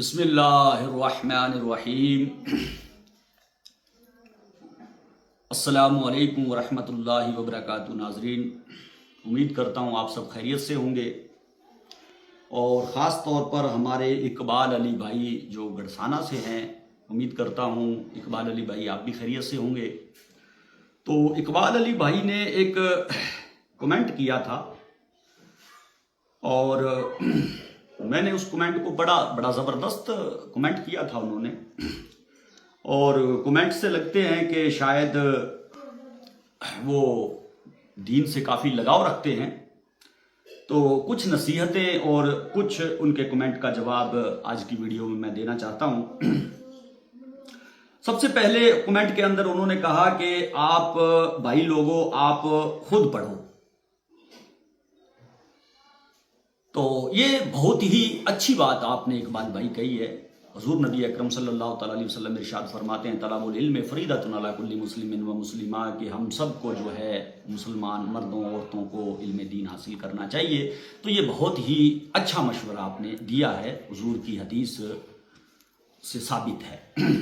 بسم اللہ الرحمن الرحیم۔ السلام علیکم ورحمۃ اللہ وبرکاتہ۔ ناظرین، امید کرتا ہوں آپ سب خیریت سے ہوں گے، اور خاص طور پر ہمارے اقبال علی بھائی جو گڑسانہ سے ہیں، امید کرتا ہوں اقبال علی بھائی آپ بھی خیریت سے ہوں گے۔ تو اقبال علی بھائی نے ایک کمنٹ کیا تھا، اور میں نے اس کمنٹ کو بڑا زبردست کمنٹ کیا تھا انہوں نے، اور کمنٹ سے لگتے ہیں کہ شاید وہ دین سے کافی لگاؤ رکھتے ہیں۔ تو کچھ نصیحتیں اور کچھ ان کے کمنٹ کا جواب آج کی ویڈیو میں دینا چاہتا ہوں۔ سب سے پہلے کمنٹ کے اندر انہوں نے کہا کہ آپ بھائی لوگوں، آپ خود پڑھو۔ تو یہ بہت ہی اچھی بات آپ نے اقبال بھائی کہی ہے۔ حضور نبی اکرم صلی اللہ تعالیٰ علیہ وسلم ارشاد فرماتے ہیں، طلب العلم فریضۃ علی کل مسلم و مسلمہ، کہ ہم سب کو جو ہے مسلمان مردوں عورتوں کو علم دین حاصل کرنا چاہیے۔ تو یہ بہت ہی اچھا مشورہ آپ نے دیا ہے، حضور کی حدیث سے ثابت ہے۔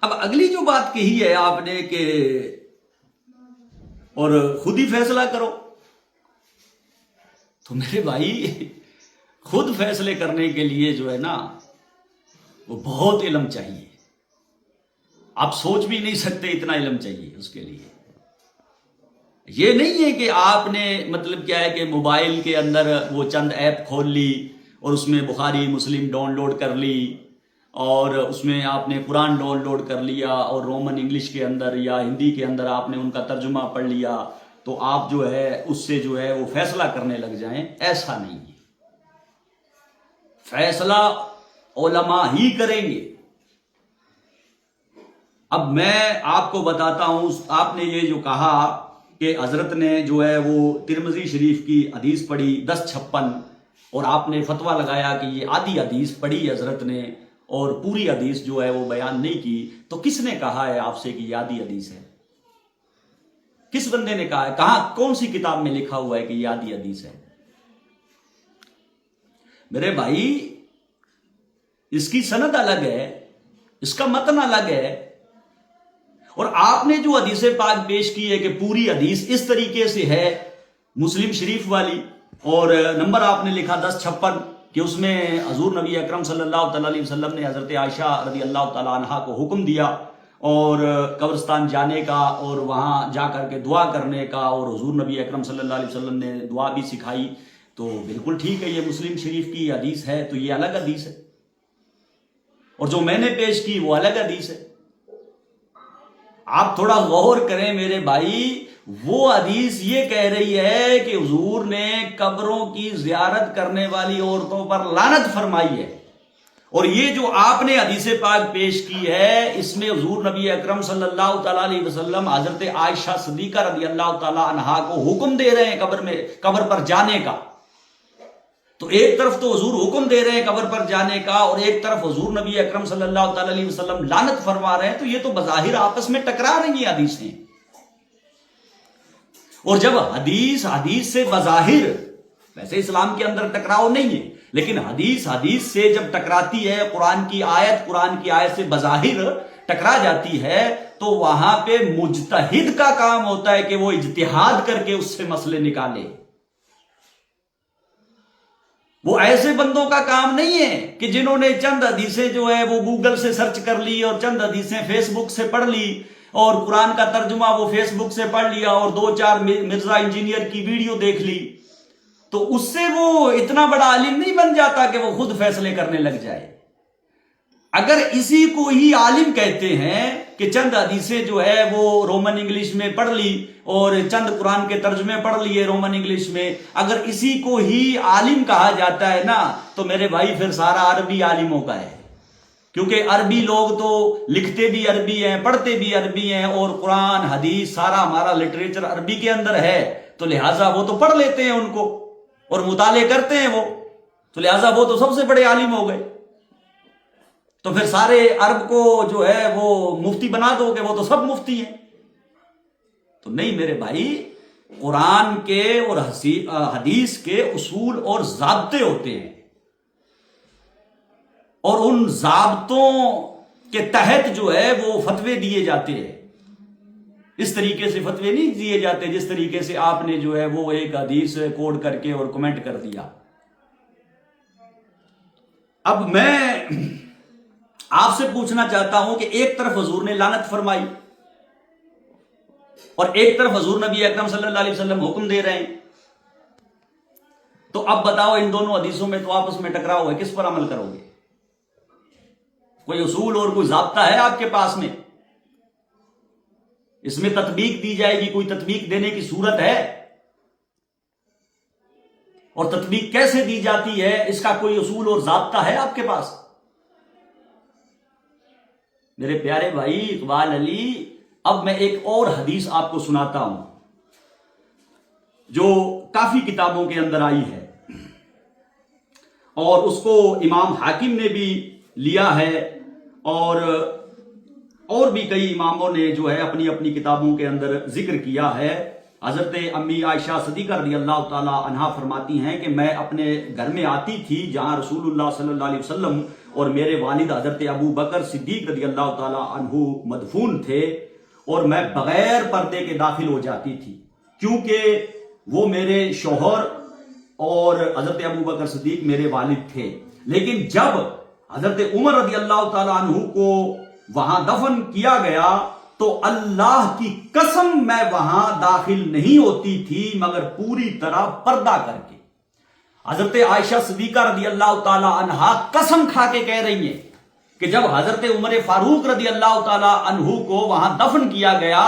اب اگلی جو بات کہی ہے آپ نے کہ اور خود ہی فیصلہ کرو، تو میرے بھائی خود فیصلے کرنے کے لیے جو ہے نا وہ بہت علم چاہیے، آپ سوچ بھی نہیں سکتے اتنا علم چاہیے اس کے لیے۔ یہ نہیں ہے کہ آپ نے مطلب کیا ہے کہ موبائل کے اندر وہ چند ایپ کھول لی اور اس میں بخاری مسلم ڈاؤن لوڈ کر لی، اور اس میں آپ نے قرآن ڈاؤن لوڈ کر لیا، اور رومن انگلش کے اندر یا ہندی کے اندر آپ نے ان کا ترجمہ پڑھ لیا، تو آپ جو ہے اس سے جو ہے وہ فیصلہ کرنے لگ جائیں۔ ایسا نہیں ہے، فیصلہ علماء ہی کریں گے۔ اب میں آپ کو بتاتا ہوں، آپ نے یہ جو کہا کہ حضرت نے جو ہے وہ ترمذی شریف کی حدیث پڑھی 1056، اور آپ نے فتویٰ لگایا کہ یہ آدھی حدیث پڑھی حضرت نے اور پوری حدیث جو ہے وہ بیان نہیں کی، تو کس نے کہا ہے آپ سے کہ یہ آدھی حدیث ہے؟ کس بندے نے کہا ہے؟ کہاں کون سی کتاب میں لکھا ہوا ہے کہ یہ آدھی حدیث ہے؟ میرے بھائی اس کی سند الگ ہے، اس کا متن الگ ہے، اور آپ نے جو حدیث پاک پیش کی ہے کہ پوری حدیث اس طریقے سے ہے مسلم شریف والی، اور نمبر آپ نے لکھا 1056 کہ اس میں حضور نبی اکرم صلی اللہ تعالیٰ علیہ وسلم نے حضرت عائشہ رضی اللہ تعالیٰ عنہا کو حکم دیا اور قبرستان جانے کا اور وہاں جا کر کے دعا کرنے کا، اور حضور نبی اکرم صلی اللہ علیہ وسلم نے دعا بھی سکھائی۔ تو بالکل ٹھیک ہے، یہ مسلم شریف کی حدیث ہے، تو یہ الگ حدیث ہے، اور جو میں نے پیش کی وہ الگ حدیث ہے۔ آپ تھوڑا غور کریں میرے بھائی، وہ حدیث یہ کہہ رہی ہے کہ حضور نے قبروں کی زیارت کرنے والی عورتوں پر لعنت فرمائی ہے، اور یہ جو آپ نے حدیث پاک پیش کی ہے اس میں حضور نبی اکرم صلی اللہ تعالیٰ علیہ وسلم حضرت عائشہ صدیقہ رضی اللہ تعالیٰ عنہا کو حکم دے رہے ہیں قبر پر جانے کا۔ تو ایک طرف تو حضور حکم دے رہے ہیں قبر پر جانے کا، اور ایک طرف حضور نبی اکرم صلی اللہ تعالیٰ علیہ وسلم لعنت فرما رہے ہیں، تو یہ تو بظاہر آپس میں ٹکرا رہی ہیں حدیثیں۔ اور جب حدیث سے بظاہر، ویسے اسلام کے اندر ٹکراؤ نہیں ہے، لیکن حدیث سے جب ٹکراتی ہے، قرآن کی آیت سے بظاہر ٹکرا جاتی ہے، تو وہاں پہ مجتہد کا کام ہوتا ہے کہ وہ اجتہاد کر کے اس سے مسئلے نکالے۔ وہ ایسے بندوں کا کام نہیں ہے کہ جنہوں نے چند حدیثیں جو ہے وہ گوگل سے سرچ کر لی، اور چند حدیثیں فیس بک سے پڑھ لی، اور قرآن کا ترجمہ وہ فیس بک سے پڑھ لیا، اور 2-4 مرزا انجینئر کی ویڈیو دیکھ لی، تو اس سے وہ اتنا بڑا عالم نہیں بن جاتا کہ وہ خود فیصلے کرنے لگ جائے۔ اگر اسی کو ہی عالم کہتے ہیں کہ چند حدیثیں جو ہے وہ رومن انگلش میں پڑھ لی اور چند قرآن کے ترجمے پڑھ لیے رومن انگلش میں، اگر اسی کو ہی عالم کہا جاتا ہے نا، تو میرے بھائی پھر سارا عربی عالموں کا ہے، کیونکہ عربی لوگ تو لکھتے بھی عربی ہیں، پڑھتے بھی عربی ہیں، اور قرآن حدیث سارا ہمارا لٹریچر عربی کے اندر ہے، تو لہٰذا وہ تو پڑھ لیتے ہیں ان کو اور مطالعے کرتے ہیں وہ، تو لہٰذا وہ تو سب سے بڑے عالم ہو گئے۔ تو پھر سارے عرب کو جو ہے وہ مفتی بنا دو کہ وہ تو سب مفتی ہیں؟ تو نہیں میرے بھائی، قرآن کے اور حدیث کے اصول اور ضابطے ہوتے ہیں، اور ان ضابطوں کے تحت جو ہے وہ فتوے دیے جاتے ہیں. اس طریقے سے فتوے نہیں دیے جاتے جس طریقے سے آپ نے جو ہے وہ ایک حدیث کوڈ کر کے اور کمنٹ کر دیا. اب میں آپ سے پوچھنا چاہتا ہوں کہ ایک طرف حضور نے لعنت فرمائی اور ایک طرف حضور نبی اکرم صلی اللہ علیہ وسلم حکم دے رہے ہیں، تو اب بتاؤ ان دونوں حدیثوں میں تو آپس میں ٹکراؤ ہے، کس پر عمل کرو گے؟ کوئی اصول اور کوئی ضابطہ ہے آپ کے پاس میں؟ اس میں تطبیق دی جائے گی، کوئی تطبیق دینے کی صورت ہے؟ اور تطبیق کیسے دی جاتی ہے اس کا کوئی اصول اور ضابطہ ہے آپ کے پاس؟ میرے پیارے بھائی اقبال علی، اب میں ایک اور حدیث آپ کو سناتا ہوں جو کافی کتابوں کے اندر آئی ہے اور اس کو امام حاکم نے بھی لیا ہے اور بھی کئی اماموں نے جو ہے اپنی اپنی کتابوں کے اندر ذکر کیا ہے. حضرت امی عائشہ صدیقہ رضی اللہ تعالی عنہا فرماتی ہیں کہ میں اپنے گھر میں آتی تھی جہاں رسول اللہ صلی اللہ علیہ وسلم اور میرے والد حضرت ابو بکر صدیق رضی اللہ تعالی عنہ مدفون تھے، اور میں بغیر پردے کے داخل ہو جاتی تھی کیونکہ وہ میرے شوہر اور حضرت ابو بکر صدیق میرے والد تھے. لیکن جب حضرت عمر رضی اللہ تعالی عنہ کو وہاں دفن کیا گیا تو اللہ کی قسم میں وہاں داخل نہیں ہوتی تھی مگر پوری طرح پردہ کر کے. حضرت عائشہ صدیقہ رضی اللہ تعالی عنہا قسم کھا کے کہہ رہی ہیں کہ جب حضرت عمر فاروق رضی اللہ تعالی عنہ کو وہاں دفن کیا گیا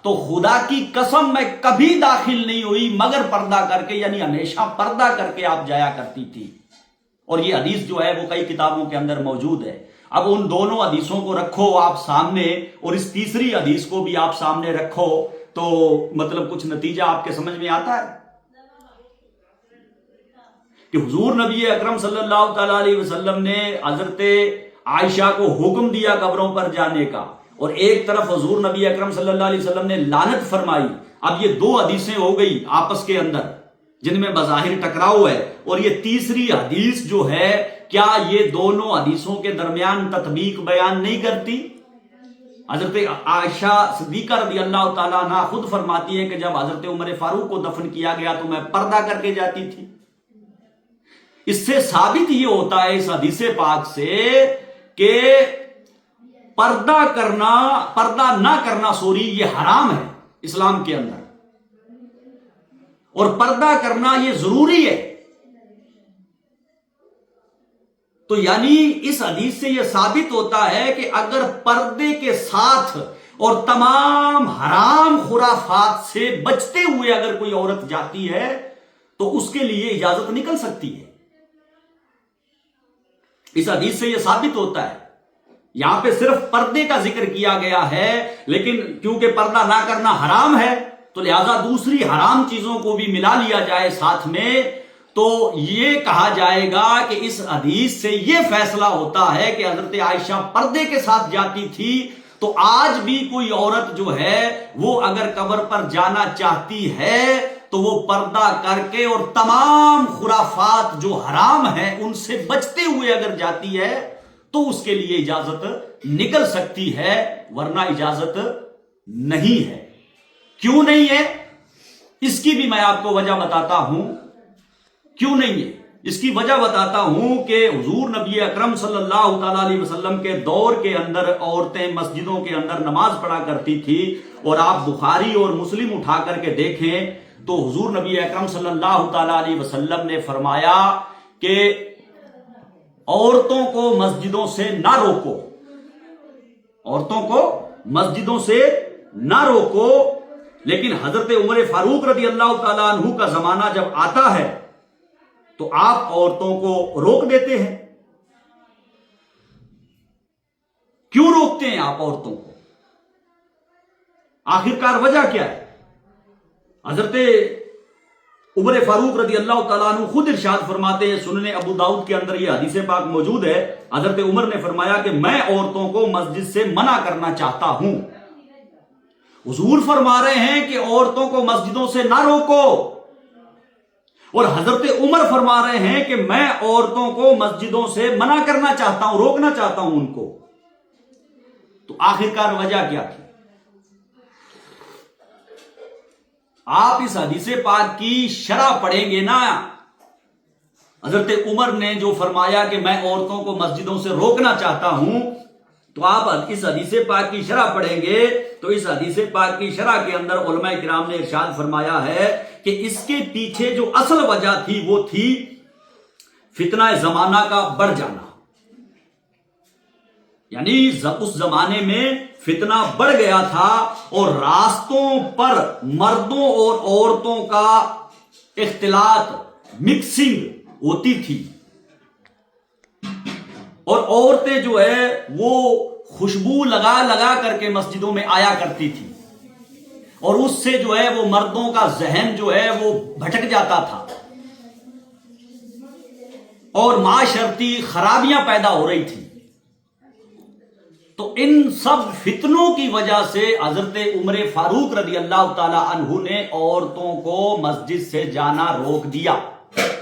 تو خدا کی قسم میں کبھی داخل نہیں ہوئی مگر پردہ کر کے، یعنی ہمیشہ پردہ کر کے آپ جایا کرتی تھی. اور یہ حدیث جو ہے وہ کئی کتابوں کے اندر موجود ہے. اب ان دونوں حدیثوں کو رکھو آپ سامنے اور اس تیسری حدیث کو بھی آپ سامنے رکھو تو مطلب کچھ نتیجہ آپ کے سمجھ میں آتا ہے کہ حضور نبی اکرم صلی اللہ تعالی علیہ وسلم نے حضرت عائشہ کو حکم دیا قبروں پر جانے کا، اور ایک طرف حضور نبی اکرم صلی اللہ علیہ وسلم نے لعنت فرمائی. اب یہ دو حدیثیں ہو گئی آپس کے اندر جن میں بظاہر ٹکراؤ ہے، اور یہ تیسری حدیث جو ہے کیا یہ دونوں حدیثوں کے درمیان تطبیق بیان نہیں کرتی؟ حضرت عائشہ صدیقہ رضی اللہ تعالیٰ عنہ خود فرماتی ہے کہ جب حضرت عمر فاروق کو دفن کیا گیا تو میں پردہ کر کے جاتی تھی. اس سے ثابت یہ ہوتا ہے اس حدیث پاک سے کہ پردہ نہ کرنا یہ حرام ہے اسلام کے اندر، اور پردہ کرنا یہ ضروری ہے. تو یعنی اس حدیث سے یہ ثابت ہوتا ہے کہ اگر پردے کے ساتھ اور تمام حرام خرافات سے بچتے ہوئے اگر کوئی عورت جاتی ہے تو اس کے لیے اجازت نکل سکتی ہے. اس حدیث سے یہ ثابت ہوتا ہے. یہاں پہ صرف پردے کا ذکر کیا گیا ہے، لیکن کیونکہ پردہ نہ کرنا حرام ہے تو لہذا دوسری حرام چیزوں کو بھی ملا لیا جائے ساتھ میں، تو یہ کہا جائے گا کہ اس حدیث سے یہ فیصلہ ہوتا ہے کہ حضرت عائشہ پردے کے ساتھ جاتی تھی، تو آج بھی کوئی عورت جو ہے وہ اگر قبر پر جانا چاہتی ہے تو وہ پردہ کر کے اور تمام خرافات جو حرام ہیں ان سے بچتے ہوئے اگر جاتی ہے تو اس کے لیے اجازت نکل سکتی ہے، ورنہ اجازت نہیں ہے. کیوں نہیں ہے اس کی بھی میں آپ کو وجہ بتاتا ہوں. کیوں نہیں ہے اس کی وجہ بتاتا ہوں کہ حضور نبی اکرم صلی اللہ تعالی علیہ وسلم کے دور کے اندر عورتیں مسجدوں کے اندر نماز پڑھا کرتی تھی، اور آپ بخاری اور مسلم اٹھا کر کے دیکھیں تو حضور نبی اکرم صلی اللہ تعالی علیہ وسلم نے فرمایا کہ عورتوں کو مسجدوں سے نہ روکو، عورتوں کو مسجدوں سے نہ روکو. لیکن حضرت عمر فاروق رضی اللہ تعالیٰ عنہ کا زمانہ جب آتا ہے تو آپ عورتوں کو روک دیتے ہیں. کیوں روکتے ہیں آپ عورتوں کو؟ آخرکار وجہ کیا ہے؟ حضرت عمر فاروق رضی اللہ تعالیٰ عنہ خود ارشاد فرماتے ہیں، سنن ابو داؤد کے اندر یہ حدیث پاک موجود ہے، حضرت عمر نے فرمایا کہ میں عورتوں کو مسجد سے منع کرنا چاہتا ہوں. حضور فرما رہے ہیں کہ عورتوں کو مسجدوں سے نہ روکو، اور حضرت عمر فرما رہے ہیں کہ میں عورتوں کو مسجدوں سے منع کرنا چاہتا ہوں، روکنا چاہتا ہوں ان کو۔ تو آخرکار وجہ کیا تھی؟ آپ اس حدیث پاک کی شرح پڑھیں گے نا، حضرت عمر نے جو فرمایا کہ میں عورتوں کو مسجدوں سے روکنا چاہتا ہوں، تو آپ اس حدیث پاک کی شرح پڑھیں گے تو اس حدیث پاک کی شرح کے اندر علماء کرام نے ارشاد فرمایا ہے کہ اس کے پیچھے جو اصل وجہ تھی وہ تھی فتنہ زمانہ کا بڑھ جانا، یعنی اس زمانے میں فتنہ بڑھ گیا تھا اور راستوں پر مردوں اور عورتوں کا اختلاط، مکسنگ ہوتی تھی، اور عورتیں جو ہے وہ خوشبو لگا لگا کر کے مسجدوں میں آیا کرتی تھی، اور اس سے جو ہے وہ مردوں کا ذہن جو ہے وہ بھٹک جاتا تھا اور معاشرتی خرابیاں پیدا ہو رہی تھی۔ تو ان سب فتنوں کی وجہ سے حضرت عمر فاروق رضی اللہ تعالی عنہ نے عورتوں کو مسجد سے جانا روک دیا،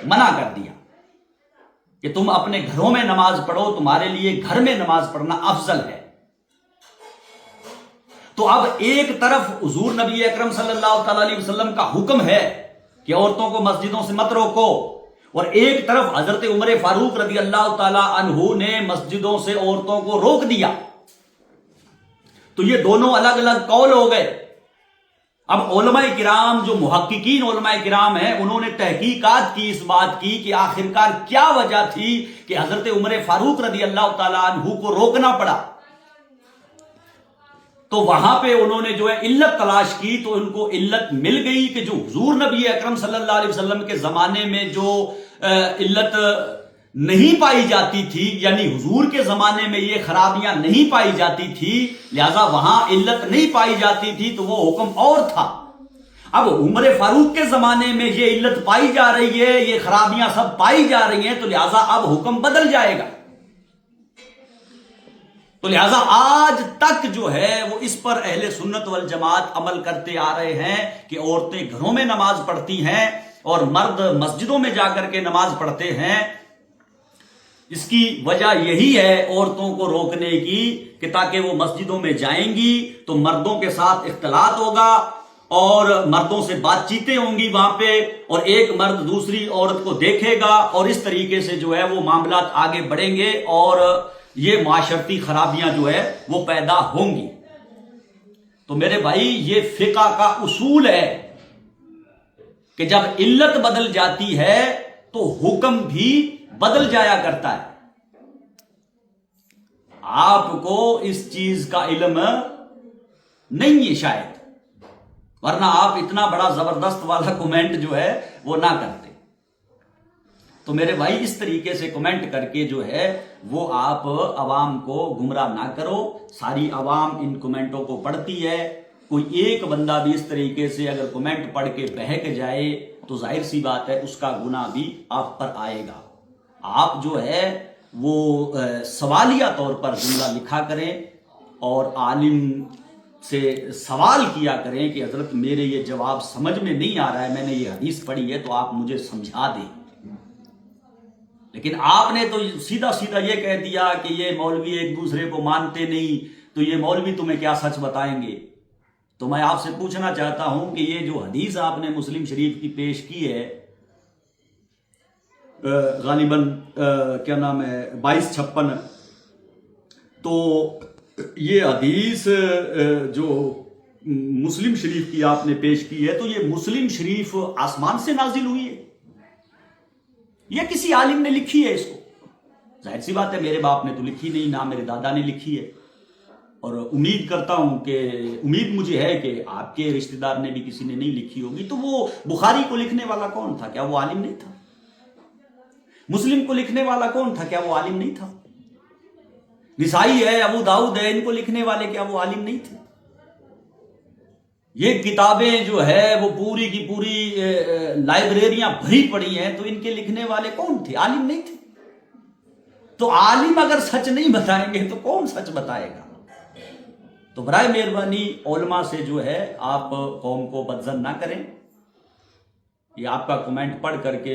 منع کر دیا کہ تم اپنے گھروں میں نماز پڑھو، تمہارے لیے گھر میں نماز پڑھنا افضل ہے۔ تو اب ایک طرف حضور نبی اکرم صلی اللہ تعالی علیہ وسلم کا حکم ہے کہ عورتوں کو مسجدوں سے مت روکو، اور ایک طرف حضرت عمر فاروق رضی اللہ تعالی عنہ نے مسجدوں سے عورتوں کو روک دیا۔ تو یہ دونوں الگ الگ قول ہو گئے۔ اب علماء کرام جو محققین علماء کرام ہیں انہوں نے تحقیقات کی اس بات کی کہ آخرکار کیا وجہ تھی کہ حضرت عمر فاروق رضی اللہ تعالی عنہ کو روکنا پڑا۔ تو وہاں پہ انہوں نے جو ہے علت تلاش کی تو ان کو علت مل گئی کہ جو حضور نبی اکرم صلی اللہ علیہ وسلم کے زمانے میں جو علت نہیں پائی جاتی تھی، یعنی حضور کے زمانے میں یہ خرابیاں نہیں پائی جاتی تھی، لہذا وہاں علت نہیں پائی جاتی تھی تو وہ حکم اور تھا۔ اب عمر فاروق کے زمانے میں یہ علت پائی جا رہی ہے، یہ خرابیاں سب پائی جا رہی ہیں، تو لہذا اب حکم بدل جائے گا۔ تو لہذا آج تک جو ہے وہ اس پر اہل سنت والجماعت عمل کرتے آ رہے ہیں کہ عورتیں گھروں میں نماز پڑھتی ہیں اور مرد مسجدوں میں جا کر کے نماز پڑھتے ہیں۔ اس کی وجہ یہی ہے عورتوں کو روکنے کی کہ تاکہ وہ مسجدوں میں جائیں گی تو مردوں کے ساتھ اختلاط ہوگا اور مردوں سے بات چیتیں ہوں گی وہاں پہ، اور ایک مرد دوسری عورت کو دیکھے گا، اور اس طریقے سے جو ہے وہ معاملات آگے بڑھیں گے اور یہ معاشرتی خرابیاں جو ہے وہ پیدا ہوں گی۔ تو میرے بھائی یہ فقہ کا اصول ہے کہ جب علت بدل جاتی ہے تو حکم بھی بدل جایا کرتا ہے۔ آپ کو اس چیز کا علم نہیں ہے شاید، ورنہ آپ اتنا بڑا زبردست والا کومنٹ جو ہے وہ نہ کرتے۔ تو میرے بھائی اس طریقے سے کومنٹ کر کے جو ہے وہ آپ عوام کو گمراہ نہ کرو۔ ساری عوام ان کومنٹوں کو پڑھتی ہے، کوئی ایک بندہ بھی اس طریقے سے اگر کومنٹ پڑھ کے بہک جائے تو ظاہر سی بات ہے اس کا گناہ بھی آپ پر آئے گا۔ آپ جو ہے وہ سوالیہ طور پر جملہ لکھا کریں اور عالم سے سوال کیا کریں کہ حضرت میرے یہ جواب سمجھ میں نہیں آ رہا ہے، میں نے یہ حدیث پڑھی ہے تو آپ مجھے سمجھا دیں۔ لیکن آپ نے تو سیدھا سیدھا یہ کہہ دیا کہ یہ مولوی ایک دوسرے کو مانتے نہیں، تو یہ مولوی تمہیں کیا سچ بتائیں گے؟ تو میں آپ سے پوچھنا چاہتا ہوں کہ یہ جو حدیث آپ نے مسلم شریف کی پیش کی ہے، غالباً کیا نام ہے 2256، تو یہ حدیث جو مسلم شریف کی آپ نے پیش کی ہے تو یہ مسلم شریف آسمان سے نازل ہوئی ہے یا کسی عالم نے لکھی ہے اس کو؟ ظاہر سی بات ہے میرے باپ نے تو لکھی نہیں، نہ میرے دادا نے لکھی ہے، اور امید کرتا ہوں کہ امید مجھے ہے کہ آپ کے رشتہ دار نے بھی کسی نے نہیں لکھی ہوگی۔ تو وہ بخاری کو لکھنے والا کون تھا؟ کیا وہ عالم نہیں تھا؟ مسلم کو لکھنے والا کون تھا؟ کیا وہ عالم نہیں تھا؟ نسائی ہے، ابو داؤد ہے، ان کو لکھنے والے کیا وہ عالم نہیں تھے؟ یہ کتابیں جو ہے وہ پوری کی پوری لائبریریاں بھری پڑی ہیں، تو ان کے لکھنے والے کون تھے؟ عالم نہیں تھے۔ تو عالم اگر سچ نہیں بتائیں گے تو کون سچ بتائے گا؟ تو برائے مہربانی علماء سے جو ہے آپ قوم کو بدظن نہ کریں۔ یہ آپ کا کمنٹ پڑھ کر کے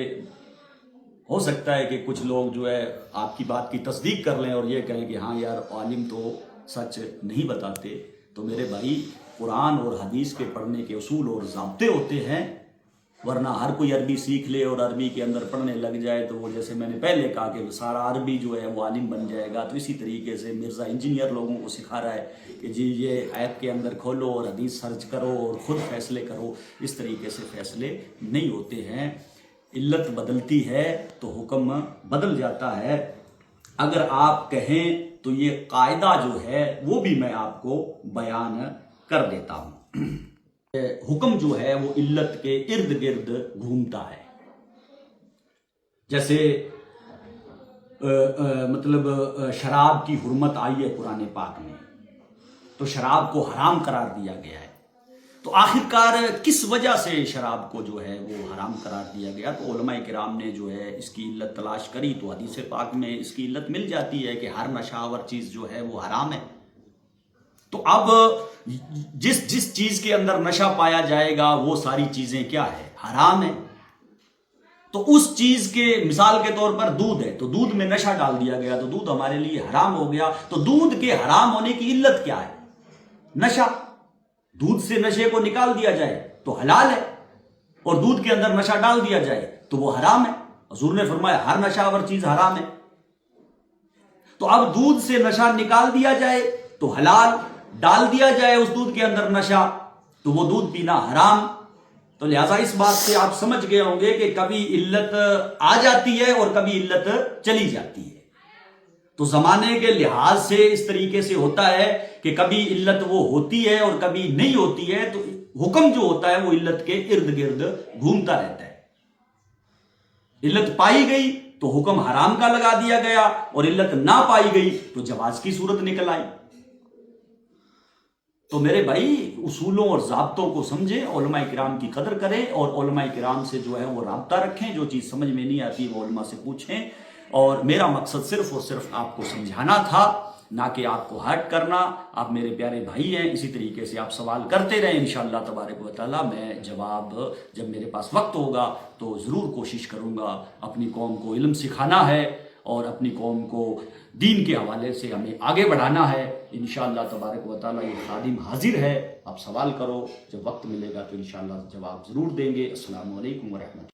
ہو سکتا ہے کہ کچھ لوگ جو ہے آپ کی بات کی تصدیق کر لیں اور یہ کہیں کہ ہاں یار عالم تو سچ نہیں بتاتے. تو میرے بھائی قرآن اور حدیث کے پڑھنے کے اصول اور ضابطے ہوتے ہیں، ورنہ ہر کوئی عربی سیکھ لے اور عربی کے اندر پڑھنے لگ جائے تو وہ جیسے میں نے پہلے کہا کہ سارا عربی جو ہے وہ عالم بن جائے گا. تو اسی طریقے سے مرزا انجینئر لوگوں کو سکھا رہا ہے کہ جی یہ ایپ کے اندر کھولو اور حدیث سرچ کرو اور خود فیصلے کرو. اس طریقے سے فیصلے نہیں ہوتے ہیں. علت بدلتی ہے تو حکم بدل جاتا ہے. اگر آپ کہیں تو یہ قاعدہ جو ہے وہ بھی میں آپ کو بیان کر دیتا ہوں. حکم جو ہے وہ علت کے ارد گرد گھومتا ہے. جیسے مطلب شراب کی حرمت آئی ہے قرآن پاک میں، تو شراب کو حرام قرار دیا گیا ہے. تو آخرکار کس وجہ سے شراب کو جو ہے وہ حرام قرار دیا گیا؟ تو علماء کرام نے جو ہے اس کی علت تلاش کری تو حدیث پاک میں اس کی علت مل جاتی ہے کہ ہر نشہ آور چیز جو ہے وہ حرام ہے. تو اب جس چیز کے اندر نشہ پایا جائے گا وہ ساری چیزیں کیا ہے؟ حرام ہے. تو اس چیز کے مثال کے طور پر دودھ ہے، تو دودھ میں نشہ ڈال دیا گیا تو دودھ ہمارے لیے حرام ہو گیا. تو دودھ کے حرام ہونے کی علت کیا ہے؟ نشہ. دودھ سے نشے کو نکال دیا جائے تو حلال ہے، اور دودھ کے اندر نشہ ڈال دیا جائے تو وہ حرام ہے. حضور نے فرمایا ہر نشہ آور چیز حرام ہے. تو اب دودھ سے نشہ نکال دیا جائے تو حلال، ڈال دیا جائے اس دودھ کے اندر نشہ تو وہ دودھ پینا حرام. تو لہٰذا اس بات سے آپ سمجھ گئے ہوں گے کہ کبھی علت آ جاتی ہے اور کبھی علت چلی جاتی ہے. تو زمانے کے لحاظ سے اس طریقے سے ہوتا ہے کہ کبھی علت وہ ہوتی ہے اور کبھی نہیں ہوتی ہے. تو حکم جو ہوتا ہے وہ علت کے ارد گرد گھومتا رہتا ہے. علت پائی گئی تو حکم حرام کا لگا دیا گیا، اور علت نہ پائی گئی تو جواز کی صورت نکل آئی. تو میرے بھائی اصولوں اور ضابطوں کو سمجھیں، علماء کرام کی قدر کریں اور علماء کرام سے جو ہے وہ رابطہ رکھیں. جو چیز سمجھ میں نہیں آتی وہ علماء سے پوچھیں. اور میرا مقصد صرف اور صرف آپ کو سمجھانا تھا، نہ کہ آپ کو ہرٹ کرنا. آپ میرے پیارے بھائی ہیں، اسی طریقے سے آپ سوال کرتے رہیں. انشاءاللہ تبارک و تعالیٰ میں جواب جب میرے پاس وقت ہوگا تو ضرور کوشش کروں گا. اپنی قوم کو علم سکھانا ہے اور اپنی قوم کو دین کے حوالے سے ہمیں آگے بڑھانا ہے. انشاءاللہ تبارک و تعالیٰ یہ خادم حاضر ہے. آپ سوال کرو، جب وقت ملے گا تو انشاءاللہ جواب ضرور دیں گے. السلام علیکم ورحمۃ اللہ.